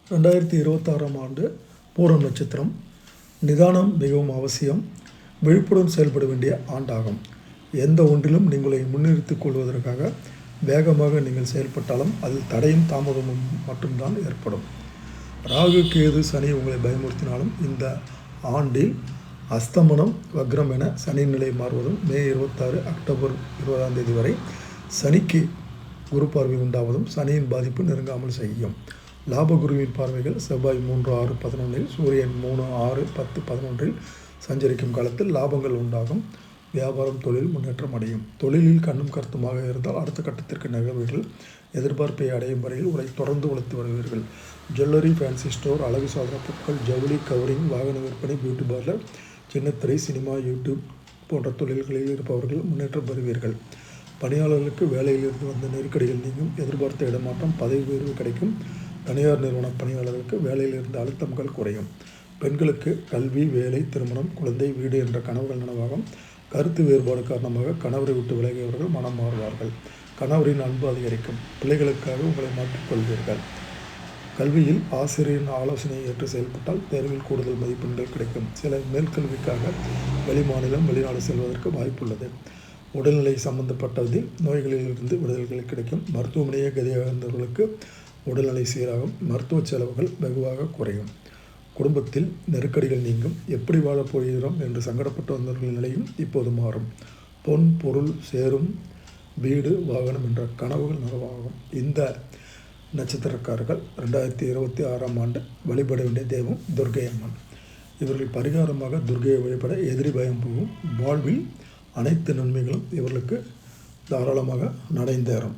2026ஆம் ஆண்டு பூரம் நட்சத்திரம். நிதானம் மிகவும் அவசியம். விழிப்புடன் செயல்பட வேண்டிய ஆண்டாகும். எந்த ஒன்றிலும் நீங்களை முன்னிறுத்திக் கொள்வதற்காக வேகமாக நீங்கள் செயல்பட்டாலும் அதில் தடையும் தாமதமும் மட்டும்தான் ஏற்படும். ராகு, கேது, சனி உங்களை பயமுறுத்தினாலும் இந்த ஆண்டில் அஸ்தமனம், வக்ரம் என சனி நிலை மாறுவதும், மே 26 அக்டோபர் 20ஆம் தேதி வரை சனிக்கு குரு பார்வை உண்டாவதும் சனியின் பாதிப்பு நெருங்காமல் செய்யும். லாபகுருவின் பார்வைகள் செவ்வாய் 3, 6, 11, சூரியன் 3, 6, 10, 11 சஞ்சரிக்கும் காலத்தில் லாபங்கள் உண்டாகும். வியாபாரம், தொழில் முன்னேற்றம் அடையும். தொழிலில் கண்ணும் கருத்துமாக இருந்தால் அடுத்த கட்டத்திற்கு நகர்வீர்கள். எதிர்பார்ப்பை அடையும் வரையில் உரை தொடர்ந்து உழைத்து வருவீர்கள். ஜுவல்லரி, ஃபேன்சி ஸ்டோர், அழகு சாதன பொருட்கள், ஜவுளி, கவரிங், வாகன விற்பனை, பியூட்டி பார்லர், சின்னத்திரை, சினிமா, யூடியூப் போன்ற தொழில்களில் இருப்பவர்கள் முன்னேற்றம் பெறுவீர்கள். பணியாளர்களுக்கு வேலையிலிருந்து வந்த நெருக்கடிகள் நீங்கும். எதிர்பார்த்த இடமாற்றம், பதவி உயர்வு கிடைக்கும். தனியார் நிறுவன பணியாளர்களுக்கு வேலையிலிருந்து அழுத்தங்கள் குறையும். பெண்களுக்கு கல்வி, வேலை, திருமணம், குழந்தை, வீடு என்ற கனவுகள் நனவாகும். கருத்து வேறுபாடு காரணமாக கணவரை விட்டு விலகியவர்கள் மனம் மாறுவார்கள். கணவரின் அன்பு அதிகரிக்கும். பிள்ளைகளுக்காக உங்களை மாற்றிக்கொள்வீர்கள். கல்வியில் ஆசிரியரின் ஆலோசனையை ஏற்று செயல்பட்டால் தேர்வில் கூடுதல் மதிப்பெண்கள் கிடைக்கும். சில மேல்கல்விக்காக வெளிமாநிலம், வெளிநாடு செல்வதற்கு வாய்ப்புள்ளது. உடல்நிலை சம்பந்தப்பட்டதில் நோய்களிலிருந்து விடுதல்கள் கிடைக்கும். மருத்துவமனையே கதியாக இருந்தவர்களுக்கு உடல்நிலை சீராகும். மருத்துவ செலவுகள் வெகுவாக குறையும். குடும்பத்தில் நெருக்கடிகள் நீங்கும். எப்படி வாழப் போகிறோம் என்று சங்கடப்பட்டு வந்தவர்களின் நிலையும் இப்போது மாறும். பொன், பொருள் சேரும். வீடு, வாகனம் என்ற கனவுகள் நனவாகும். இந்த நட்சத்திரக்காரர்கள் 2026ஆம் ஆண்டு வழிபட வேண்டிய தெய்வம் துர்க்கை அம்மன். இவர்கள் பரிகாரமாக துர்க்கையை வழிபட எதிரி பயம் போகும். வாழ்வில் அனைத்து நன்மைகளும் இவர்களுக்கு தாராளமாக நடைந்தேறும்.